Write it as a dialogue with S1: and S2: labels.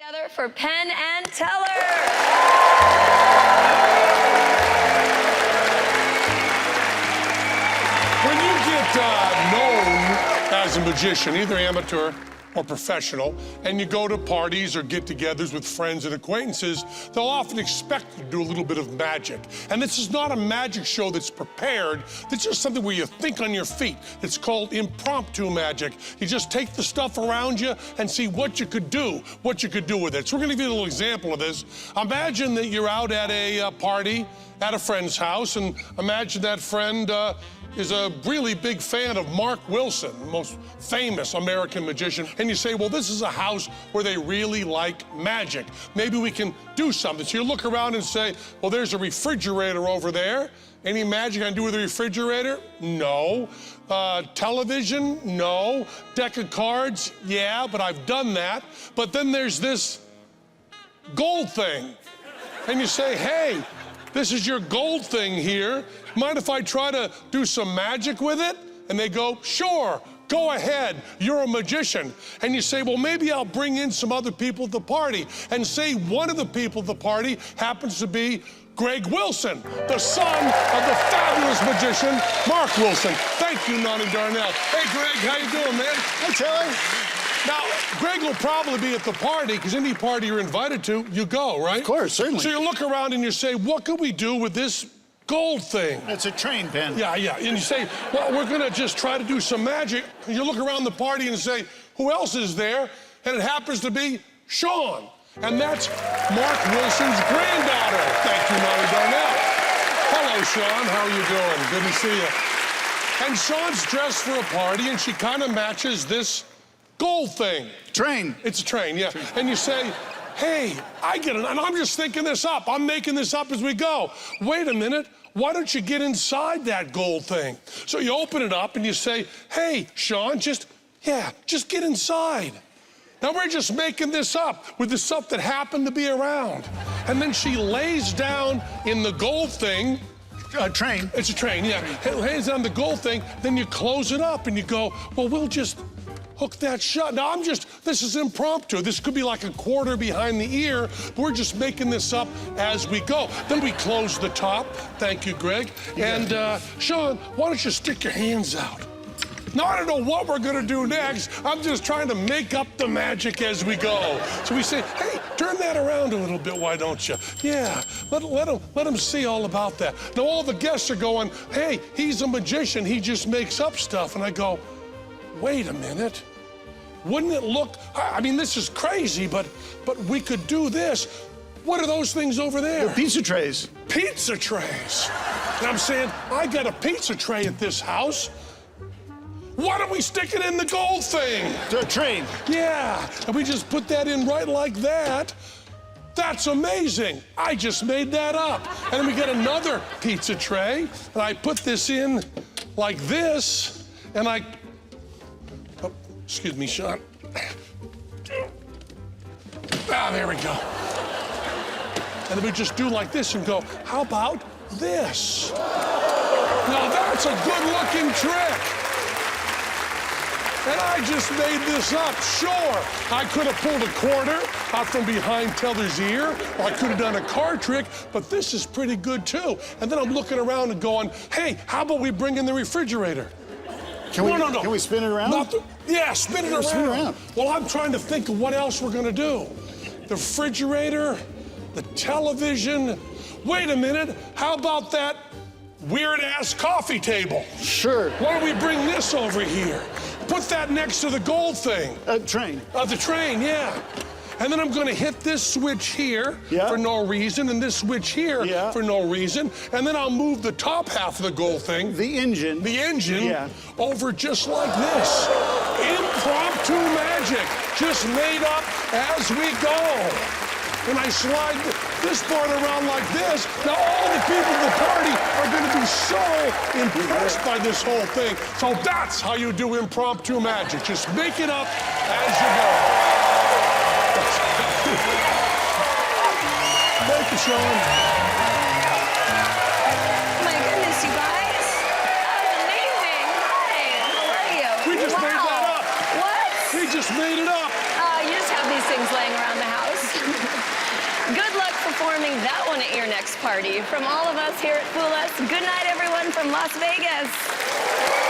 S1: Together for Penn and Teller.
S2: When you get known as a magician, either amateur or professional, and you go to parties or get-togethers with friends and acquaintances, they'll often expect you to do a little bit of magic. And this is not a magic show that's prepared. It's just something where you think on your feet. It's called impromptu magic. You just take the stuff around you and see what you could do with it. So we're gonna give you a little example of this. Imagine that you're out at a party at a friend's house, and imagine that friend is a really big fan of Mark Wilson, the most famous American magician. And you say, well, this is a house where they really like magic. Maybe we can do something. So you look around and say, well, there's a refrigerator over there. Any magic I can do with the refrigerator? No. Television? No. Deck of cards? Yeah, but I've done that. But then there's this gold thing. And you say, hey, this is your gold thing here. Mind if I try to do some magic with it? And they go, sure, go ahead, you're a magician. And you say, well, maybe I'll bring in some other people at the party. And say one of the people at the party happens to be Greg Wilson, the son of the fabulous magician, Mark Wilson. Thank you, Nani Darnell. Hey, Greg, how you doing, man?
S3: Hi, Taylor.
S2: Now, Greg will probably be at the party, because any party you're invited to, you go, right?
S3: Of course, certainly.
S2: So you look around and you say, what could we do with this gold thing?
S3: It's a train pen.
S2: Yeah. And you say, well, we're gonna just try to do some magic. And you look around the party and say, who else is there? And it happens to be Sean. And that's Mark Wilson's granddaughter. Thank you, Nani Darnell. Hello, Sean, how are you doing? Good to see you. And Sean's dressed for a party, and she kind of matches this gold thing.
S3: Train.
S2: It's a train, yeah. And you say, hey, I get it, and I'm just thinking this up. I'm making this up as we go. Wait a minute, why don't you get inside that gold thing? So you open it up and you say, hey, Sean, just get inside. Now we're just making this up with the stuff that happened to be around. And then she lays down in the gold thing.
S3: Train.
S2: It's a train, yeah. Lays down the gold thing, then you close it up and you go, well, we'll just hook that shut. Now, this is impromptu. This could be like a quarter behind the ear. We're just making this up as we go. Then we close the top. Thank you, Greg. And Sean, why don't you stick your hands out? Now, I don't know what we're gonna do next. I'm just trying to make up the magic as we go. So we say, hey, turn that around a little bit, why don't you? Yeah, let them see all about that. Now, all the guests are going, hey, he's a magician. He just makes up stuff. And I go, wait a minute, wouldn't it look, I mean, this is crazy, but we could do this. What are those things over there?
S3: They're pizza trays.
S2: Pizza trays. And I'm saying, I got a pizza tray at this house. Why don't we stick it in the gold thing?
S3: The train.
S2: Yeah, and we just put that in right like that. That's amazing. I just made that up. And then we get another pizza tray, and I put this in like this, and oh, excuse me, Sean. Ah, there we go. And then we just do like this and go, how about this? Now that's a good-looking trick. And I just made this up. Sure, I could have pulled a quarter out from behind Teller's ear, or I could have done a card trick, but this is pretty good too. And then I'm looking around and going, hey, how about we bring in the refrigerator?
S3: Can we spin it around?
S2: Yeah, spin it around.
S3: Spin it around.
S2: Well, I'm trying to think of what else we're gonna do. The refrigerator, the television. Wait a minute, how about that weird-ass coffee table?
S3: Sure.
S2: Why don't we bring this over here? Put that next to the gold thing.
S3: Train.
S2: The train, yeah. And then I'm gonna hit this switch here for no reason, and this switch here for no reason. And then I'll move the top half of the gold thing.
S3: The engine.
S2: Over just like this. Impromptu magic, just made up as we go. And I slide this part around like this. Now all the people at the party are gonna be so impressed by this whole thing. So that's how you do impromptu magic. Just make it up as you go. Thank you, Sean.
S1: Oh my goodness, you guys. That was amazing. Hi, how are you?
S2: We just made that up.
S1: What?
S2: We just made it up.
S1: You just have these things laying around the house. sex party from all of us here at Fool Us. Good night, everyone from Las Vegas.